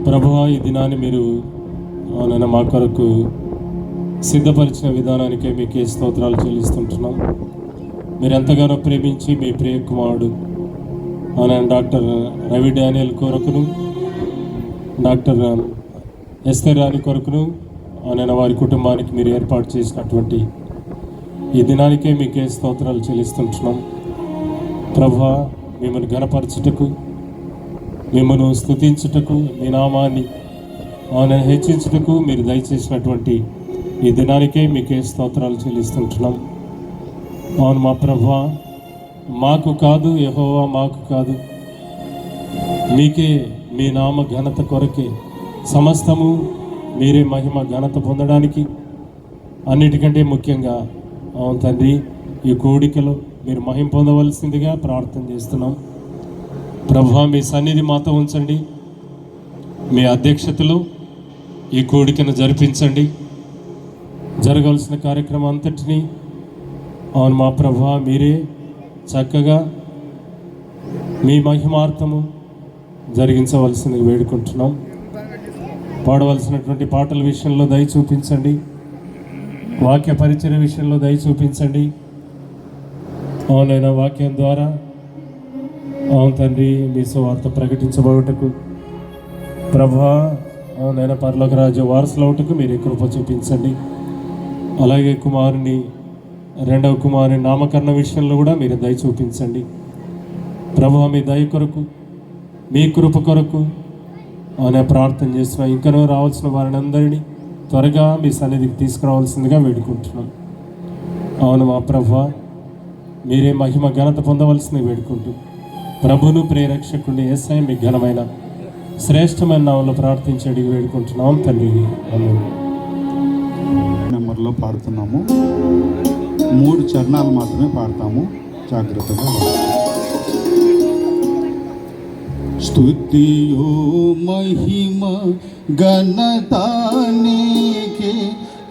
ప్రభువా, ఈ దినాన్ని మీరు నన్ను మా కొరకు సిద్ధపరిచిన విధానానికే మీకే స్తోత్రాలు చెల్లిస్తుంటున్నాం. మీరు ఎంతగానో ప్రేమించి మీ ప్రియ కుమారుడు డాక్టర్ రవి డానియల్ కొరకును, డాక్టర్ ఎస్తర్ రాణి కొరకును వారి కుటుంబానికి మీరు ఏర్పాటు చేసినటువంటి ఈ దినానికే మీకే స్తోత్రాలు చెల్లిస్తుంటున్నాం. ప్రభువా, మిమ్మల్ని ఘనపరచుటకు, మిమ్మల్ని స్తుతించుటకు, మీ నామాన్ని హెచ్చించుటకు మీరు దయచేసినటువంటి ఈ దినానికే మీకే స్తోత్రాలు చెల్లిస్తుంటున్నాం. అవును మా ప్రభువా, మాకు కాదు, యెహోవా మాకు కాదు, మీకే, మీ నామ ఘనత కొరకే సమస్తము మీరే మహిమ ఘనత పొందడానికి, అన్నిటికంటే ముఖ్యంగా అవును తండ్రి, ఈ కోడికలో మీరు మహిమ పొందవలసిందిగా ప్రార్థన చేస్తున్నాం. ప్రభువా, మీ సన్నిధి మాతో ఉంచండి. మీ అధ్యక్షతలో ఈ కోడికను జరిపించండి. జరగవలసిన కార్యక్రమం అంతటినీ అవును మా ప్రభువా మీరే చక్కగా మీ మహిమార్థము జరిగించవలసిందిగా వేడుకుంటున్నాం. పాడవలసినటువంటి పాటల విషయంలో దయ చూపించండి. వాక్య పరిచయ విషయంలో దయ చూపించండి. అవునైనా వాక్యం ద్వారా అవును తండ్రి మీ సువార్త ప్రకటించబడుటకు ప్రభువా, అవునైనా పరలోక రాజ్య వారసులవుటకు మీరు కృప చూపించండి. అలాగే రెండవ కుమారుని నామకరణ విషయంలో కూడా మీరు దయ చూపించండి. ప్రభువా, మీ దయ కొరకు, మీ కృప కొరకు అనే ప్రార్థన చేస్తున్నాం. ఇంకనూ రావాల్సిన వారిని అందరినీ త్వరగా మీ సన్నిధికి తీసుకురావాల్సిందిగా వేడుకుంటున్నాం. అవును మా ప్రభువా, మీరే మహిమ ఘనత పొందవలసింది వేడుకుంటూ ప్రభును ప్రేరక్షకుడిని యేసయ్య మీ ఘనమైన శ్రేష్టమైన నామములో ప్రార్థించి అడిగి వేడుకుంటున్నాం తండ్రి. నెంబర్లో పాడుతున్నాము. 3 చరణాలు మాత్రమే పాడతాము, జాగ్రత్తగా. స్తుతియో మహిమ ఘనతానికి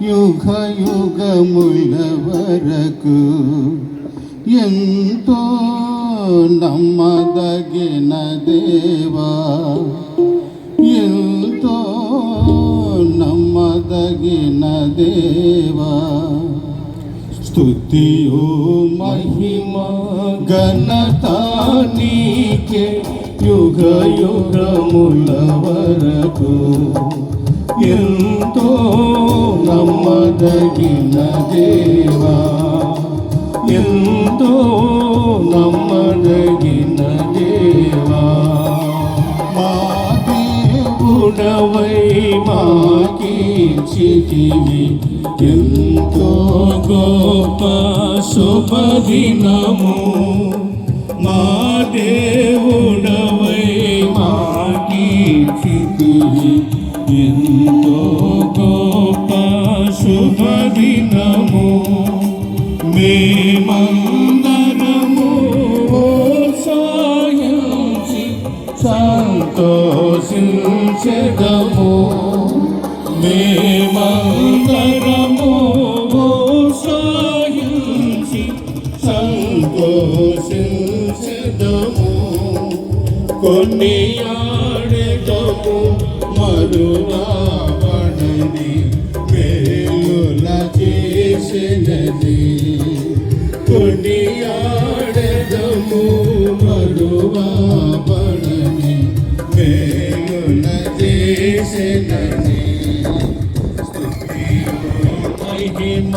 యుగ యుగముల వరకు ఎంతో నమ్మదగిన దేవా, ఎంతో నమ్మదగిన దేవా. స్తుతియో మహిమ ఘనతానికి యుగ యుగముల వరకు ఎంతో నమ్మదగిన దేవా, ఎంతో నమ్మదగిన దేవా. మా దేవుడవై మాకిచ్చితివి ఎంతో గొప్ప శుభదినము. మా దేవుడవై మాకిచ్చితివి ఎంతో గొప్ప శుభదినము. మేమందరము సాయించి సంతోషించెదము. మేమందరము సాయించి సంతోషించెదము. కొనియాడెదము మరువబడని మేలుల చేసినది. కొనియాడెదము మరువబడని మేలుల చేసినది. మహిమ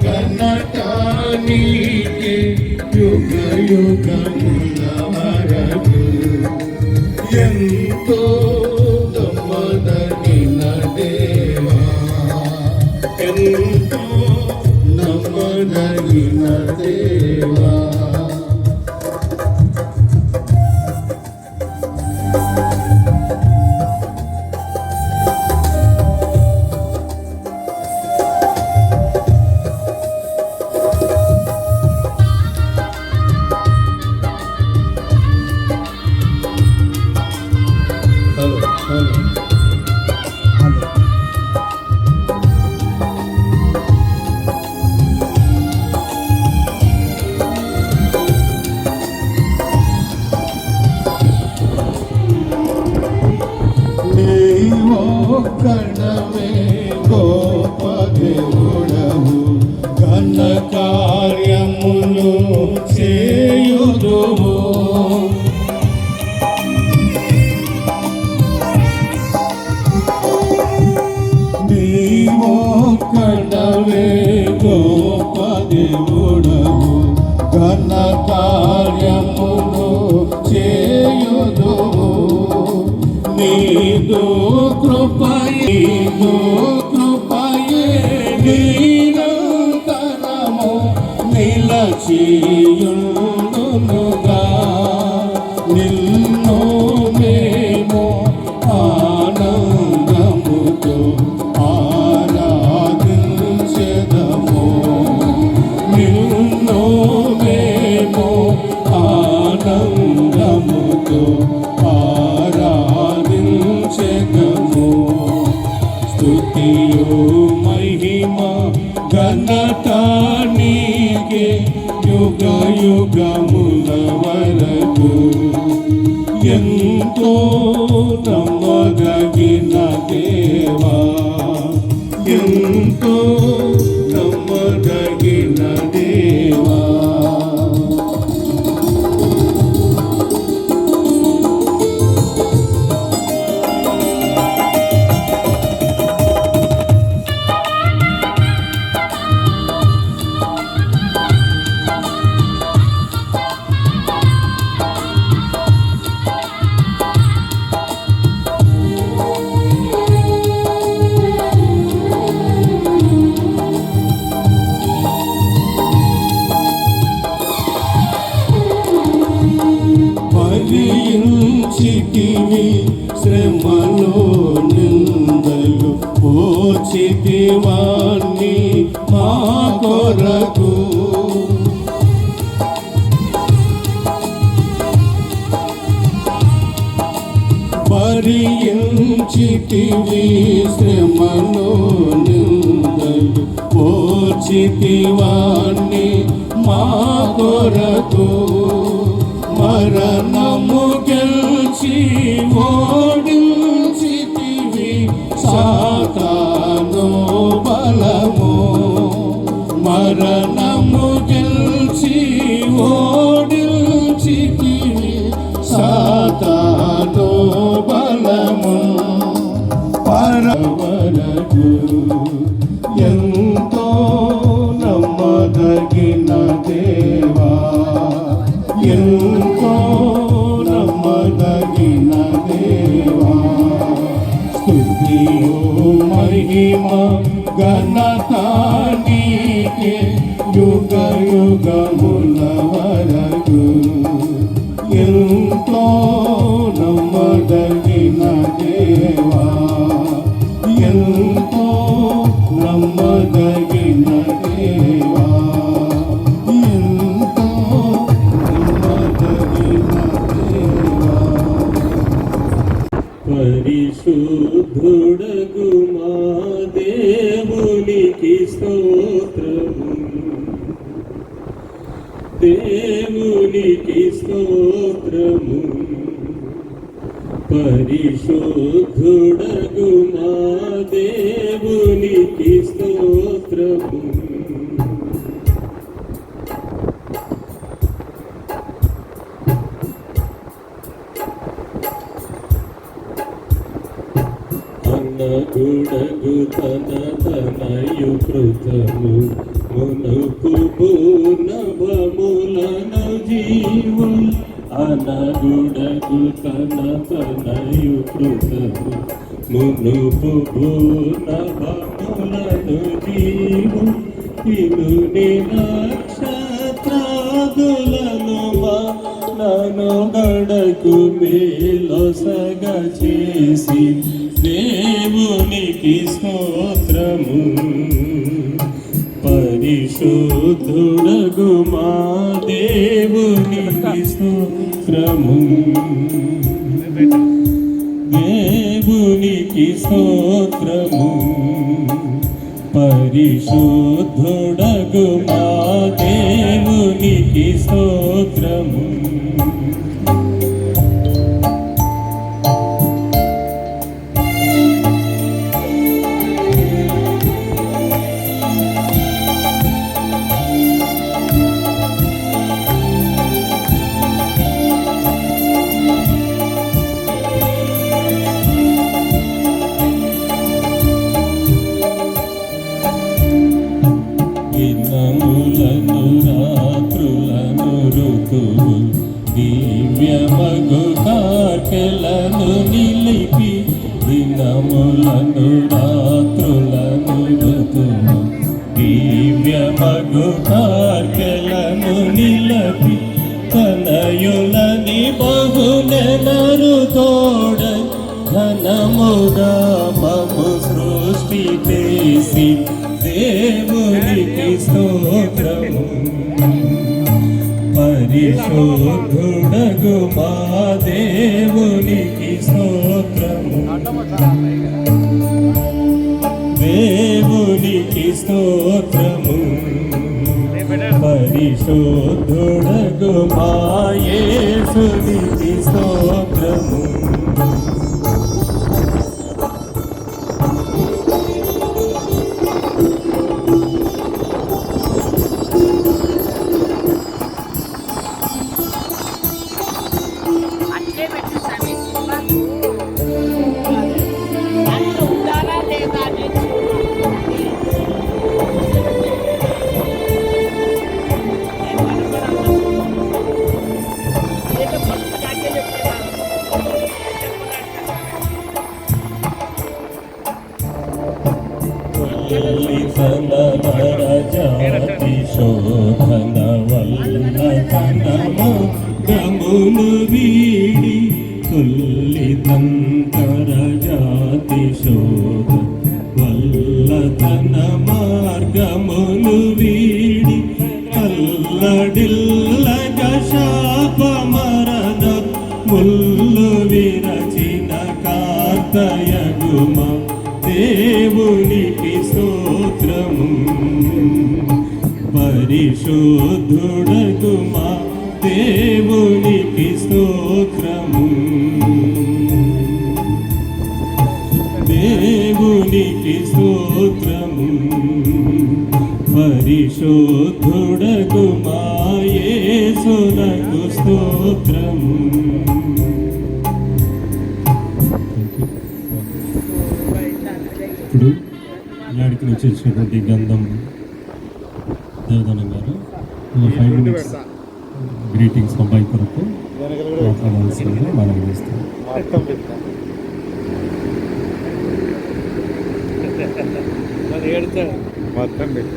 ఘనతానికి యుగ యుగముల వరకు ఎంతో నమ్మదగిన దేవా, ఎంతో నమ్మదగిన దేవా. ఒక్కడవే గొప్ప దేవుడవు ఘన కార్యములు చేయుదువు నీవొక్కడవే గొప్ప దేవుడవు ఘన కార్యములు చేయుదువు నీదు కృపయే నిరంతరము నిలచియుండునుగా నిన్ను మేము ఆనందముతో ఆరాధించెదము నిన్ను మేము ఆనందముతో ఆరాధించెదము స్తుతియు మహిమ ఘనత నీకే యుగ యుగముల వరకు ఎంతో నమ్మదగిన దేవా ఎంతో నమ్మదగిన దేవా భరించితివి శ్రమలో నిందలు పోచితివాన్ని మా కొరకు భరించితివి శ్రమలో నిందలు పోచితివాన్ని మా కొరకు మరణము గెలిచి ఓడించితివి సాతాను బలము మరణము గెలిచి ఓడించితివి సాతాను బలము పరవరకు ఎంతో నమ్మదగిన దేవా ఎంతో నమ్మదగిన దేవా స్తుతియు మహిమ ఘనత నీకే యుగ యుగముల వరకు ఎంతో నమ్మదగిన దేవా ఎంతో నమ్మదగిన దేవా ఎంతో నమ్మదగిన దేవా పరిశుద్ధుడగు మా దేవునికి స్తోత్రము దేవునికి స్తోత్రము పరిశుద్ధుడగు మా దేవునికి స్తోత్రము అన్నగుడగు తనయు కృతము మునుపు పూర్ణభములను జీవు అనగుడగు తనయు కృతము మునుపు పూర్ణభములను జీవు ఇనుని నక్షత్రాదులను నన్ను గడకు మేలొసగ చేసి దేవునికి స్తోత్రము పరిశుద్ధుడగు మా దేవునికి స్తోత్రము దేవునికి స్తోత్రము పరిశుద్ధుడగు మా దేవునికి స్తోత్రము నిలిపి దినములను రాత్రులను ఋతువు దివ్యమగు కార్యలను నిలపి తనయులని బహునెలరు తోడ ఘనముగా మము సృష్టి చేసి దేవునికి స్తోత్రము. పరిశుద్ధుడగు మా దేవునికి స్తోత్రము. దేవునికి స్తోత్రము. పరిశుద్ధుడగు మా యేసునికి స్తోత్రము. జాతి శోధన వల్ల ధనము గమును వీడి తుల్లిదంతర జాతి శోధ వల్ల ధన మార్గమును వీడి అల్లడిల్లగ శాప మరణ ముల్లు విరచిన కార్తయగుమ దేవునికి స్తోత్రము. పరిశుద్ధుడగు మా దేవునికి స్తోత్రము. దేవునికి స్తోత్రము. పరిశుద్ధుడగు మా యేసునకు స్తోత్రము. ఇప్పుడు ఇలాడికి నుంచి వచ్చినటువంటి గంధం దేవదానం గారు 5 minutes గ్రీటింగ్స్ అబ్బాయి కొరకు మాట్లాడాల్సింది మనం చేస్తాం. మొత్తం పెట్టి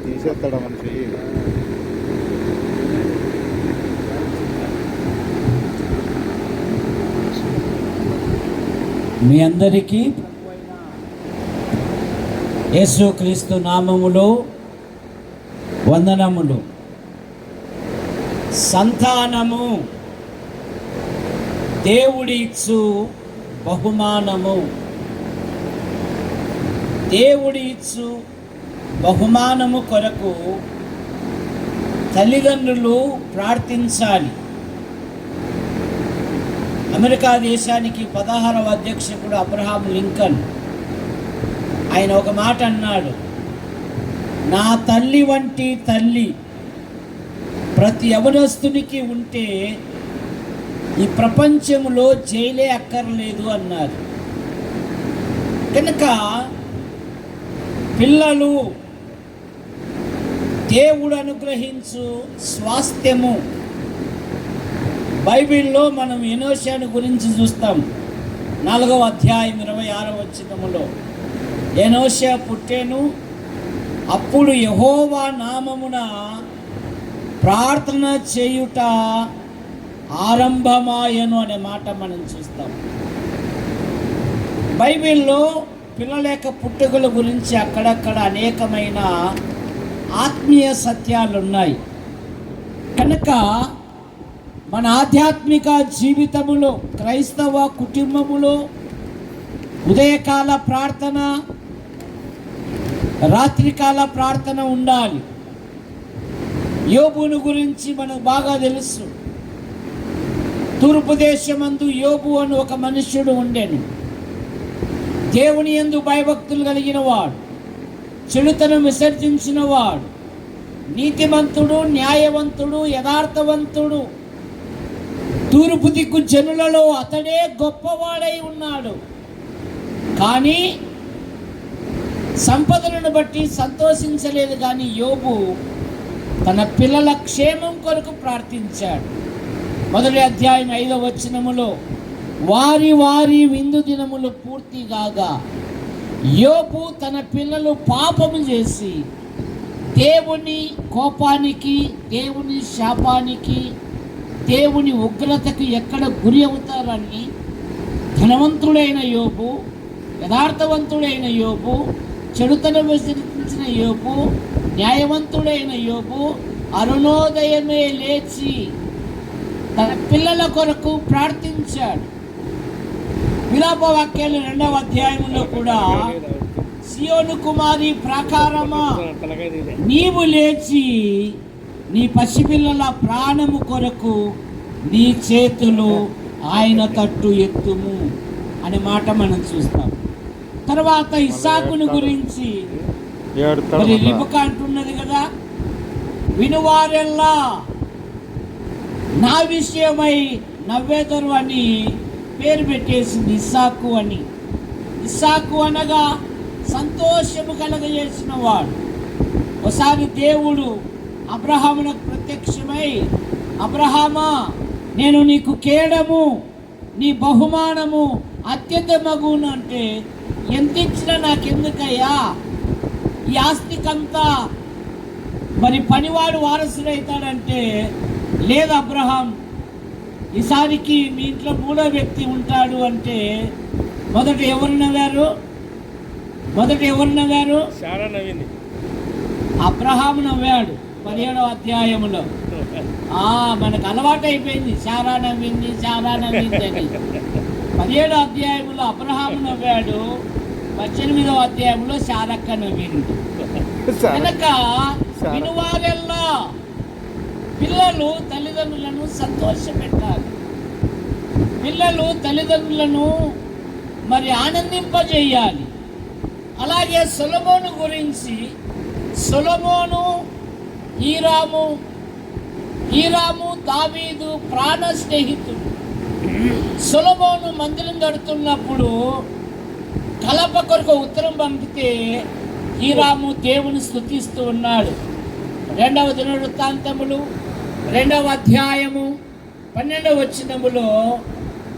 తీసేస్తాడా మనిషి. మీ అందరికీ యేసుక్రీస్తు నామములో వందనములు. సంతానము దేవుడిచ్చు బహుమానము. దేవుడిచ్చు బహుమానము కొరకు తల్లిదండ్రులు ప్రార్థించాలి. అమెరికా దేశానికి 16వ అధ్యక్షుడు అబ్రహాం లింకన్ ఆయన ఒక మాట అన్నాడు, నా తల్లి వంటి తల్లి ప్రతి యవనస్తునికి ఉంటే ఈ ప్రపంచంలో జైలే అక్కర్లేదు అన్నారు. కనుక పిల్లలు దేవుడు అనుగ్రహించు స్వాస్థ్యము. బైబిల్లో మనం ఎనోషాను గురించి చూస్తాం. 4వ అధ్యాయం 26వ వచనములో ఎనోషా పుట్టెను, అప్పుడు యెహోవా నామమున ప్రార్థన చేయుట ఆరంభమాయను అనే మాట మనం చూస్తాం. బైబిల్లో పిల్లల యొక్క పుట్టుకల గురించి అక్కడక్కడ అనేకమైన ఆత్మీయ సత్యాలు ఉన్నాయి. కనుక మన ఆధ్యాత్మిక జీవితములో క్రైస్తవ కుటుంబములో ఉదయకాల ప్రార్థన, రాత్రికాల ప్రార్థన ఉండాలి. యోబును గురించి మనకు బాగా తెలుసు. తూర్పు దేశమందు యోబు అని ఒక మనుష్యుడు ఉండెను. దేవుని యందు భయభక్తులు కలిగిన వాడు, చెడుతనం విసర్జించిన వాడు, నీతిమంతుడు, న్యాయవంతుడు, యథార్థవంతుడు. తూర్పు దిక్కు జనులలో అతడే గొప్పవాడై ఉన్నాడు. కానీ సంపదలను బట్టి సంతోషించలేదు. కానీ యోబు తన పిల్లల క్షేమం కొరకు ప్రార్థించాడు. 1వ అధ్యాయం 5వ వచనములో వారి వారి విందు దినములు పూర్తి కాగా యోబు తన పిల్లలు పాపము చేసి దేవుని కోపానికి, దేవుని శాపానికి, దేవుని ఉగ్రతకు ఎక్కడ గురి అవుతారని ధనవంతుడైన యోబు, యథార్థవంతుడైన యోబు, చెడుతనం విసరించిన యోబు, న్యాయవంతుడైన యోబు అరుణోదయమే లేచి తన పిల్లల కొరకు ప్రార్థించాడు. విలాప వాక్యాలు 2వ అధ్యాయంలో కూడా సియోను కుమారి ప్రాకారమా, నీవు లేచి నీ పసిపిల్లల ప్రాణము కొరకు నీ చేతులు ఆయన తట్టు ఎత్తుము అనే మాట మనం చూస్తాం. తర్వాత ఇస్సాకును గురించి మరి రిబకా అంటున్నది కదా, వినువారెల్లా నా విషయమై నవ్వేదరు అని పేరు పెట్టేసింది ఇస్సాకు అని. ఇస్సాకు అనగా సంతోషము కలగజేసిన వాడు. ఒకసారి దేవుడు అబ్రహామునకు ప్రత్యక్షమై, అబ్రహామా, నేను నీకు కేడము, నీ బహుమానము అత్యంత మగును అంటే, ఎంత ఇచ్చినా నాకెందుకయ్యా, ఈ ఆస్తికంతా మరి పనివాడు వారసుడవుతాడంటే, లేదు అబ్రహాం, ఈసారికి మీ ఇంట్లో 3వ వ్యక్తి ఉంటాడు అంటే మొదట ఎవరు నవ్వారు? అబ్రహాము నవ్వాడు 17వ అధ్యాయములో. మనకు అలవాటు అయిపోయింది శారా నవ్వింది అని. 17వ అధ్యాయంలో అబ్రహాము నవ్వాడు, 18వ అధ్యాయంలో శారక్క నవ్వింది. కనుక వినువారెల్లా పిల్లలు తల్లిదండ్రులను సంతోషపెట్టాలి. పిల్లలు తల్లిదండ్రులను మరి ఆనందింపజేయాలి. అలాగే సొలొమోను గురించి, సొలొమోను హీరాము దావీదు ప్రాణ స్నేహితుడు. సొలొమోను మందిరం కడుతున్నప్పుడు కలప కొరకు ఉత్తరం పంపితే హీరాము దేవుని స్తుతిస్తూ ఉన్నాడు. 2వ దినవృత్తాంతములు 2వ అధ్యాయము 12వ వచనములో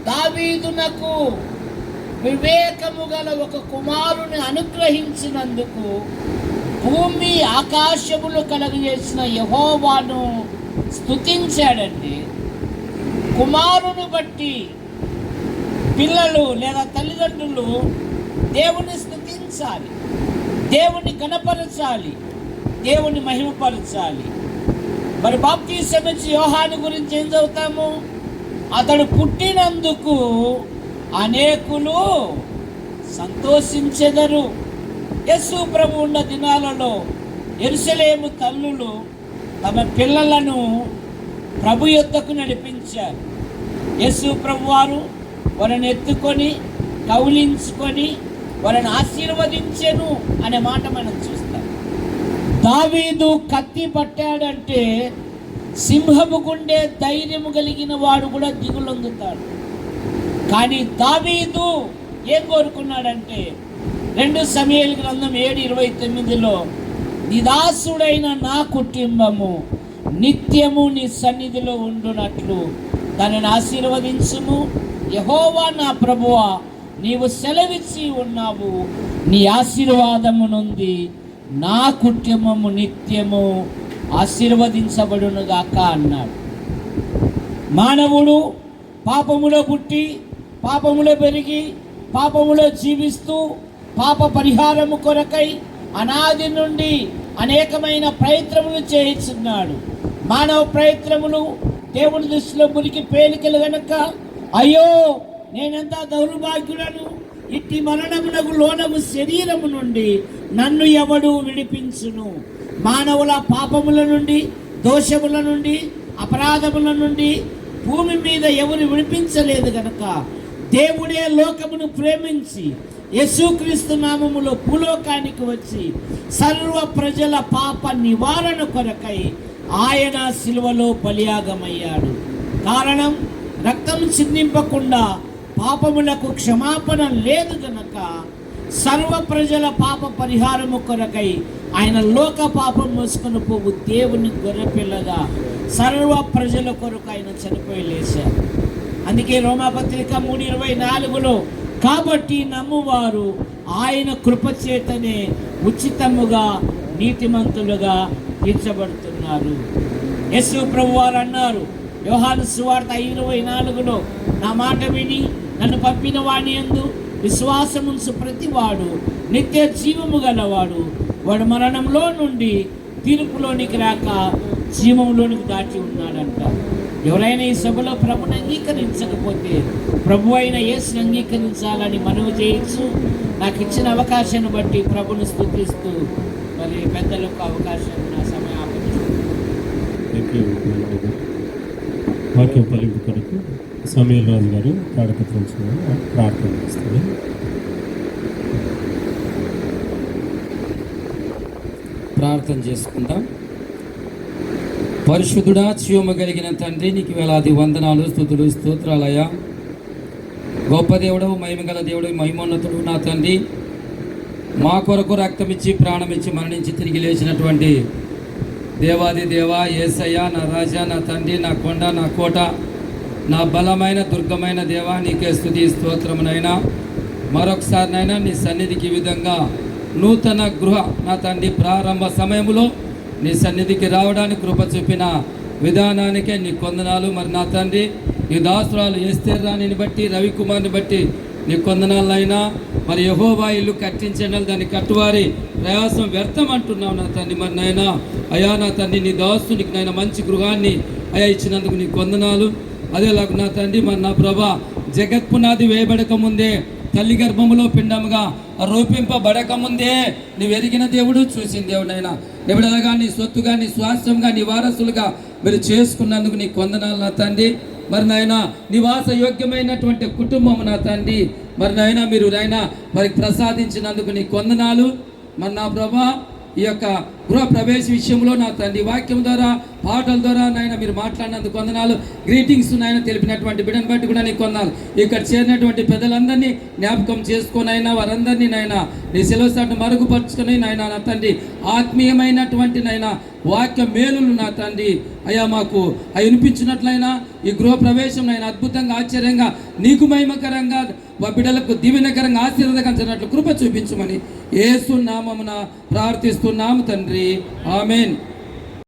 దావీదునకు వివేకము గల ఒక కుమారుని అనుగ్రహించినందుకు భూమి ఆకాశములు కలుగజేసిన యెహోవాను స్తుతించాడండి. కుమారుని బట్టి పిల్లలు లేదా తల్లిదండ్రులు దేవుని స్తుతించాలి, దేవుని గణపరచాలి, దేవుని మహిమపరచాలి. మరి బాప్తిసం ఇచ్చి యోహాను గురించి ఏం చదువుతాము? అతడు పుట్టినందుకు అనేకులు సంతోషించెదరు. యేసు ప్రభు ఉన్న దినాలలో యెరూషలేము తల్లులు తమ పిల్లలను ప్రభు యొద్దకు నడిపించారు. యేసు ప్రభు వారు వారిని ఎత్తుకొని కౌలించుకొని వారిని ఆశీర్వదించెను అనే మాట మనం చూస్తాం. దావీదు కత్తి పట్టాడంటే సింహము గుండె ధైర్యము కలిగిన వాడు కూడా దిగులొందుతాడు. కానీ దావీదు ఏం కోరుకున్నాడంటే 2 సమూయేలు గ్రంథం 7:29లో నీ దాసుడైన నా కుటుంబము నిత్యము నీ సన్నిధిలో ఉండునట్లు దానిని ఆశీర్వదించుము. యెహోవా నా ప్రభువా, నీవు సెలవిచ్చి ఉన్నావు, నీ ఆశీర్వాదము నుండి నా కుటుంబము నిత్యము ఆశీర్వదించబడునుగాక అన్నాడు. మానవుడు పాపములో పుట్టి, పాపములో పెరిగి, పాపములో జీవిస్తూ పాప పరిహారము కొరకై అనాది నుండి అనేకమైన ప్రయత్నములు చేయించున్నాడు. మానవ ప్రయత్నములు దేవుని దృష్టిలో మురికి పేలికలు గనక, అయ్యో నేనెంత దౌర్భాగ్యుడను, ఇట్టి మరణమునకు లోనము శరీరము నుండి నన్ను ఎవడు విడిపించును. మానవుల పాపముల నుండి, దోషముల నుండి, అపరాధముల నుండి భూమి మీద ఎవరు విడిపించలేదు గనక దేవుడే లోకమును ప్రేమించి యేసుక్రీస్తు నామములో భూలోకానికి వచ్చి సర్వ ప్రజల పాప నివారణ కొరకై ఆయన శిలువలో బలియాగమయ్యాడు. కారణం, రక్తం చిందింపకుండా పాపములకు క్షమాపణ లేదు గనక సర్వ ప్రజల పాప పరిహారము కొరకై ఆయన లోక పాపం మోసుకొని పోవు దేవుని గొర్రెపిల్లగా సర్వ ప్రజల కొరకు ఆయన చనిపోయి లేచారు. అందుకే రోమాపత్రిక 3:24లో కాబట్టి నమ్మువారు ఆయన కృపచేతనే ఉచితముగా నీతిమంతులుగా తీర్చబడుతున్నారు. యేసు ప్రభువారు అన్నారు యోహాను సువార్త 5:24లో, నా మాట విని నన్ను పంపిన వాని యందు విశ్వాసముంచు ప్రతివాడు నిత్య జీవము గలవాడు, వాడు మరణంలో నుండి తీర్పులోనికి రాక జీవంలోనికి దాటి ఉన్నాడంట. ఎవరైనా ఈ సభలో ప్రభుని అంగీకరించకపోతే ప్రభు అయిన యేసుని అంగీకరించాలని మనవి చేయొచ్చు. నాకు ఇచ్చిన అవకాశాన్ని బట్టి ప్రభుని స్తుతిస్తూ మరి పెద్దలకు అవకాశం నా సమయం వాక్యం పలింపు కొరకు సమీర్ రాజు గారు ప్రార్థన చేస్తారు. ప్రార్థన చేసుకుందాం. పరిశుద్ధుడా, జీవము కలిగిన తండ్రి, నీకు వేలాది వందనాలు, స్తుతులు, స్తోత్రాలయ్యా. గొప్ప దేవుడు, మహిమగల దేవుడు, మహిమోన్నతుడు నా తండ్రి, మా కొరకు రక్తమిచ్చి ప్రాణమిచ్చి మరణించి తిరిగి లేచినటువంటి దేవాది దేవా, యేసయ్య, నా రాజా, నా తండ్రి, నా కొండ, నా కోట, నా బలమైన దుర్గమైన దేవా, నీకే స్తుతి స్తోత్రమునైనా. మరొకసారినైనా నీ సన్నిధికి ఈ విధంగా నూతన గృహ నా తండ్రి ప్రారంభ సమయంలో నీ సన్నిధికి రావడానికి కృప చూపిన విధానానికే నీ కొందనాలు. మరి నా తండ్రి, నీ దాసురాలు ఎస్తేర్ రాణిని బట్టి, రవికుమార్ని బట్టి నీ కొందనాలైనా. మరి యెహోవా ఇల్లు కట్టించండి, దాన్ని కట్టువారి ప్రయాసం వ్యర్థం అంటున్నావు నా తండ్రి. మరి నాయనా, అయా నా తండ్రి, నీ దాసునికి నాయన మంచి గృహాన్ని అయా ఇచ్చినందుకు నీ కొందనాలు. అదేలాగా నా తండ్రి, మరి నా ప్రభా, జగత్పునాది వేయబడక ముందే, తల్లి గర్భములో పిండముగా రూపింపబడక ముందే నీవు ఎరిగిన దేవుడు, చూసిన దేవుడైనా. ఎవడనగా నీ సొత్తుగా, నీ స్వాస్థ్యంగా, నీ వారసులుగా మీరు చేసుకున్నందుకు నీ కొందనాలు నా తండ్రి. మరి నాయన నివాస యోగ్యమైనటువంటి కుటుంబం నా తండ్రి, మరి నాయన మీరు నాయన మరి ప్రసాదించినందుకు నీ కొందనాలు. మరి నా ప్రభా, ఈ యొక్క గృహ ప్రవేశ విషయంలో నా తండ్రి వాక్యం ద్వారా, పాటల ద్వారా నాయన మీరు మాట్లాడినందుకు వందనాలు. గ్రీటింగ్స్ నాయన తెలిపినటువంటి బిడ్డను బట్టి కూడా నీకు వందనాలు. ఇక్కడ చేరినటువంటి పెద్దలందరినీ జ్ఞాపకం చేసుకునైనా వారందరినీ నాయన నీ సెలవుసాటు మరుగుపరుచుకొని నాయన నా తండ్రి ఆత్మీయమైనటువంటి నాయన వాక్య మేలులు నా తండ్రి అయ్యా మాకు అవి వినిపించినట్లయినా ఈ గృహ ప్రవేశం నాయన అద్భుతంగా, ఆశ్చర్యంగా, నీకు మహిమకరంగా, మా బిడ్డలకు దీవెనకరంగా, ఆశీర్వాదకరంగా కృప చూపించమని యేసు నామమున ప్రార్థిస్తున్నాము తండ్రి. ఆమేన్.